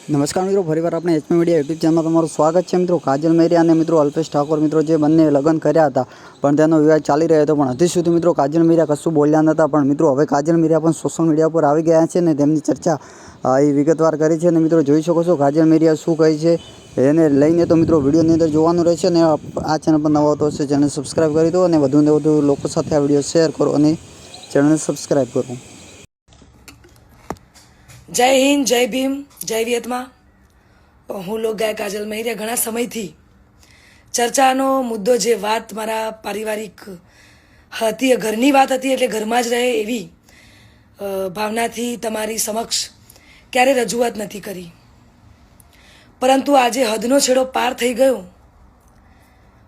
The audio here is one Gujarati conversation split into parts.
નમસ્કાર મિત્રો, ફરીવાર આપણે એચપી મીડિયા યુટ્યુબ ચેનલમાં તમારું સ્વાગત છે. મિત્રો, કાજલ મહેરિયા અને મિત્રો અલ્પેશ ઠાકોર મિત્રો જે બંને લગ્ન કર્યા હતા પણ તેનો વિવાદ ચાલી રહ્યો હતો, પણ હજી સુધી મિત્રો કાજલ મહેરિયા કશું બોલ્યા નહોતા. પણ મિત્રો હવે કાજલ મહેરિયા પણ સોશિયલ મીડિયા પર આવી ગયા છે ને તેમની ચર્ચા એ વિગતવાર કરી છે. અને મિત્રો જોઈ શકો છો કાજલ મહેરિયા શું કહે છે એને લઈને. તો મિત્રો વિડીયોની અંદર જોવાનું રહેશે અને આ ચેનલ પર નવા તો હશે ચેનલ સબસ્ક્રાઈબ કરી દો અને વધુને વધુ લોકો સાથે આ વિડીયો શેર કરો અને ચેનલ સબસ્ક્રાઈબ કરો. જય હિન્દ, જય ભીમ, જય વિયતમાં. હું લોક ગાય કાજલ મહેરિયા ઘણા સમયથી ચર્ચાનો મુદ્દો જે વાત મારા પારિવારિક હતી, ઘરની વાત હતી એટલે ઘરમાં જ રહે એવી ભાવનાથી તમારી સમક્ષ ક્યારે રજૂઆત નથી કરી. પરંતુ આજે હદનો છેડો પાર થઈ ગયો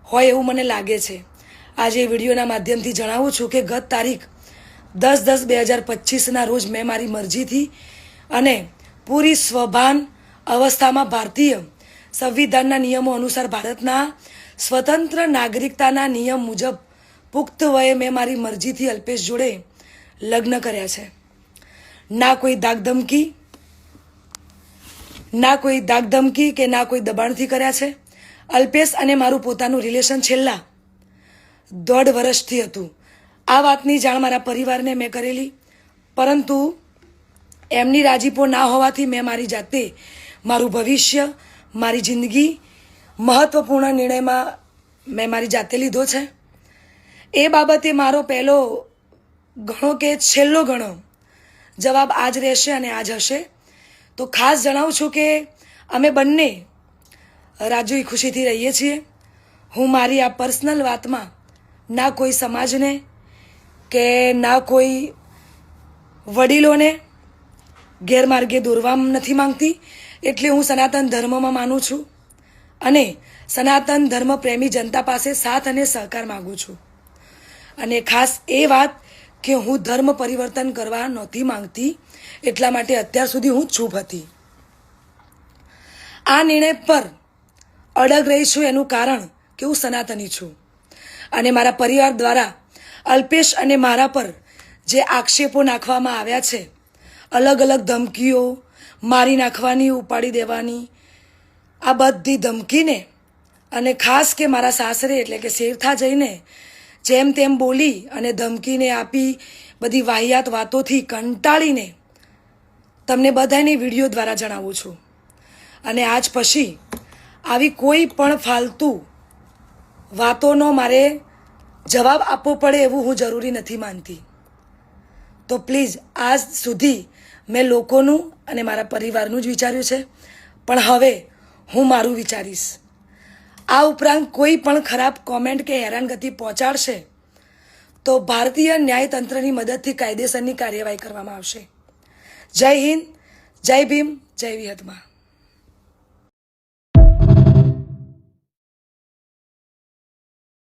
હોય એવું મને લાગે છે. આજે વિડીયોના માધ્યમથી જણાવું છું કે ગત તારીખ 10/10/2025ના રોજ મેં મારી મરજીથી અને પૂરી સ્વભાન અવસ્થામાં ભારતીય સંવિધાનના નિયમો અનુસાર ભારતના સ્વતંત્ર નાગરિકતાના નિયમ મુજબ પુખ્ત વયે મેં મારી મરજીથી અલ્પેશ જોડે લગ્ન કર્યા છે. ના કોઈ ધાકધમકી કે ના કોઈ દબાણથી કર્યા છે. અલ્પેશ અને મારું પોતાનું રિલેશન છેલ્લા 1.5 વર્ષથી હતું. આ વાતની જાણ મારા પરિવારને મેં કરેલી, પરંતુ એમની રાજીપો ના હોવાથી મેં મારી જાતે મારું ભવિષ્ય, મારી જિંદગી મહત્વપૂર્ણ નિર્ણયમાં મેં મારી જાતે લીધો છે. એ બાબતે મારો પહેલો ઘણો કે છેલ્લો ઘણો જવાબ આજ રહેશે અને આજ હશે. તો ખાસ જણાવું છું કે અમે બંને રાજી ખુશીથી રહીએ છીએ. હું મારી આ પર્સનલ વાતમાં ના કોઈ સમાજને કે ના કોઈ વડીલોને ગેરમાર્ગે દોરવા નથી માંગતી. એટલે હું સનાતન ધર્મમાં માનું છું અને સનાતન ધર્મ પ્રેમી જનતા પાસે સાથ અને સહકાર માગું છું. અને ખાસ એ વાત કે હું ધર્મ પરિવર્તન કરવા નહોતી માંગતી, એટલા માટે અત્યાર સુધી હું ચૂપ હતી. આ નિર્ણય પર અડગ રહી છું એનું કારણ કે હું સનાતની છું અને મારા પરિવાર દ્વારા અલ્પેશ અને મારા પર જે આક્ષેપો નાખવામાં આવ્યા છે, અલગ અલગ ધમકીઓ, મારી નાખવાની, ઉપાડી દેવાની, આ બધી ધમકીને અને ખાસ કે મારા સાસરે એટલે કે શેરથા જઈને જેમ તેમ બોલી અને ધમકીને આપી બધી વાહિયાત વાતોથી કંટાળીને તમને બધાને વિડીયો દ્વારા જણાવું છું. અને આજ પછી આવી કોઈ પણ ફાલતુ વાતોનો મારે જવાબ આપવો પડે એવું હું જરૂરી નથી માનતી. તો પ્લીઝ આજ સુધી મેં લોકોનું અને મારા પરિવારનું જ વિચાર્યું છે, પણ હવે હું મારું વિચારીશ. આ ઉપરાંત કોઈ પણ ખરાબ કોમેન્ટ કે હેરાનગતિ પહોંચાડશે તો ભારતીય ન્યાયતંત્રની મદદથી કાયદેસરની કાર્યવાહી કરવામાં આવશે. જય હિન્દ, જય ભીમ, જય વિયતમાં.